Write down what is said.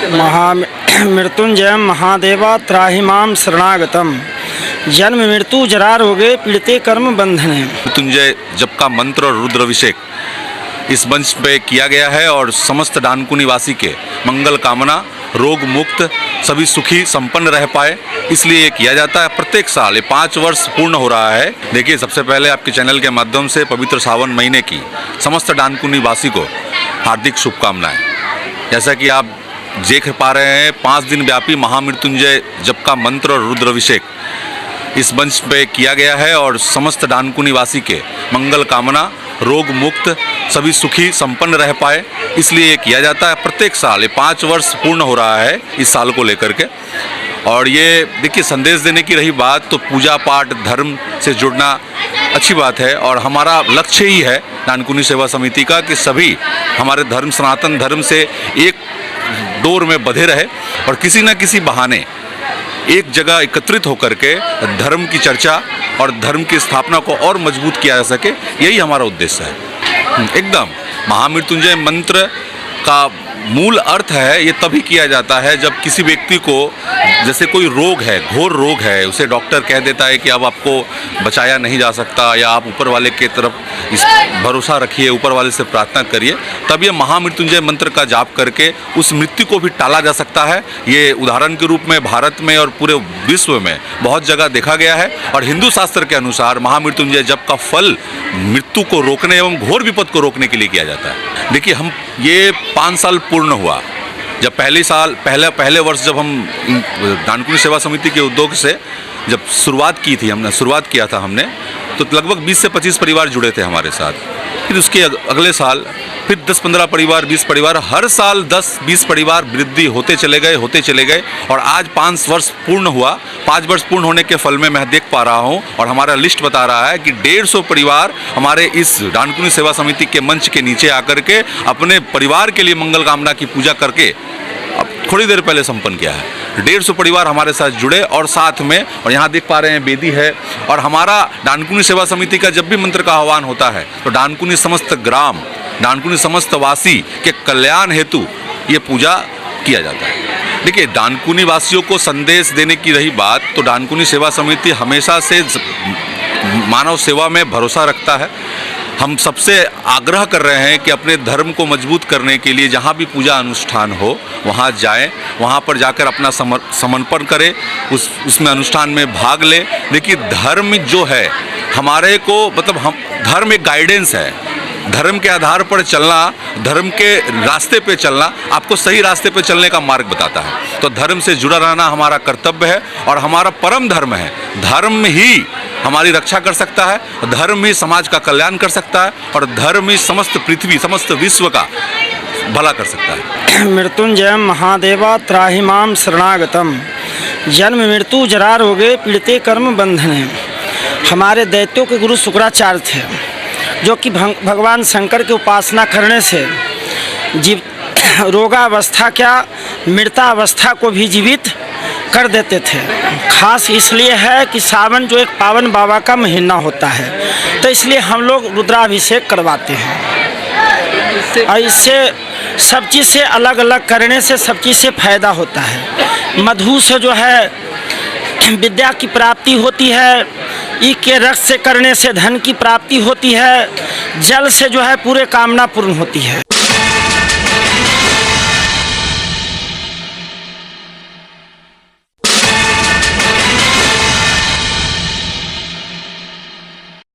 मृत्युंजय महादेवा त्राहिमाम शरणागतम। जन्म मृत्यु जरा रोगे पीड़िते कर्म बंधने। मृत्युंजय जप का मंत्र और रुद्राभिषेक इस मंच पे किया गया है और समस्त डानकू निवासी के मंगल कामना, रोग मुक्त, सभी सुखी संपन्न रह पाए, इसलिए ये किया जाता है प्रत्येक साल। ये 5 वर्ष पूर्ण हो रहा है। देखिए, सबसे पहले आपके चैनल के माध्यम से पवित्र सावन महीने की समस्त डानकू निवासी को हार्दिक शुभकामनाएं। जैसा कि आप देख पा रहे हैं, 5 दिन व्यापी महामृत्युंजय जप का मंत्र और रुद्राभिषेक इस मंच पे किया गया है और समस्त डानकू निवासी के मंगल कामना, रोग मुक्त, सभी सुखी संपन्न रह पाए, इसलिए ये किया जाता है प्रत्येक साल। ये 5 वर्ष पूर्ण हो रहा है इस साल को लेकर के। और ये देखिए, संदेश देने की रही बात, तो पूजा पाठ धर्म से जुड़ना अच्छी बात है और हमारा लक्ष्य ही है डानकुनी सेवा समिति का कि सभी हमारे धर्म, सनातन धर्म से एक डोर में बंधे रहे और किसी न किसी बहाने एक जगह एकत्रित होकर के धर्म की चर्चा और धर्म की स्थापना को और मजबूत किया जा सके, यही हमारा उद्देश्य है। एकदम महामृत्युंजय मंत्र का मूल अर्थ है, ये तभी किया जाता है जब किसी व्यक्ति को जैसे कोई रोग है, घोर रोग है, उसे डॉक्टर कह देता है कि अब आपको बचाया नहीं जा सकता, या आप ऊपर वाले के तरफ इस भरोसा रखिए, ऊपर वाले से प्रार्थना करिए, तब ये महामृत्युंजय मंत्र का जाप करके उस मृत्यु को भी टाला जा सकता है। ये उदाहरण के रूप में भारत में और पूरे विश्व में बहुत जगह देखा गया है और हिंदू शास्त्र के अनुसार महामृत्युंजय जप का फल मृत्यु को रोकने एवं घोर विपद को रोकने के लिए किया जाता है। देखिए, हम ये 5 साल पूर्ण हुआ जब पहले वर्ष जब हम डानकुनी सेवा समिति के उद्योग से जब शुरुआत किया था हमने, तो लगभग 20 से 25 परिवार जुड़े थे हमारे साथ। फिर उसके अगले साल फिर 10-15 परिवार, 20 परिवार, हर साल 10-20 परिवार वृद्धि होते चले गए और आज 5 वर्ष पूर्ण हुआ। 5 वर्ष पूर्ण होने के फल में मैं देख पा रहा हूँ और हमारा लिस्ट बता रहा है कि 150 परिवार हमारे इस डानकुनी सेवा समिति के मंच के नीचे आकर के अपने परिवार के लिए मंगल कामना की पूजा करके अब थोड़ी देर पहले संपन्न किया है। 150 परिवार हमारे साथ जुड़े और साथ में, और यहाँ देख पा रहे हैं वेदी है, और हमारा डानकुनी सेवा समिति का जब भी मंत्र का आह्वान होता है तो डानकुनी समस्त ग्राम, डानकुनी समस्त वासी के कल्याण हेतु ये पूजा किया जाता है। देखिए, डानकुनी वासियों को संदेश देने की रही बात, तो डानकुनी सेवा समिति हमेशा से मानव सेवा में भरोसा रखता है। हम सबसे आग्रह कर रहे हैं कि अपने धर्म को मजबूत करने के लिए जहाँ भी पूजा अनुष्ठान हो वहाँ जाएं, वहाँ पर जाकर अपना समर्पण करें, उसमें अनुष्ठान में भाग लें। देखिए, धर्म जो है हमारे को, मतलब हम धर्म एक गाइडेंस है। धर्म के आधार पर चलना, धर्म के रास्ते पे चलना आपको सही रास्ते पे चलने का मार्ग बताता है। तो धर्म से जुड़ा रहना हमारा कर्तव्य है और हमारा परम धर्म है। धर्म ही हमारी रक्षा कर सकता है, धर्म ही समाज का कल्याण कर सकता है और धर्म ही समस्त पृथ्वी, समस्त विश्व का भला कर सकता है। मृत्युंजय महादेवा त्राहिमाम शरणागतम। जन्म मृत्यु जरा रोगे पीड़िते कर्म बंधने। हमारे दैत्यों के गुरु शुक्राचार्य थे, जो कि भगवान शंकर की उपासना करने से रोगावस्था क्या, मृतावस्था को भी जीवित कर देते थे। खास इसलिए है कि सावन जो एक पावन बाबा का महीना होता है, तो इसलिए हम लोग रुद्राभिषेक करवाते हैं और इससे सब चीज़ से अलग अलग करने से सब चीज़ से फायदा होता है। मधु से जो है विद्या की प्राप्ति होती है, ई के रस से करने से धन की प्राप्ति होती है, जल से जो है पूरे कामना पूर्ण होती है।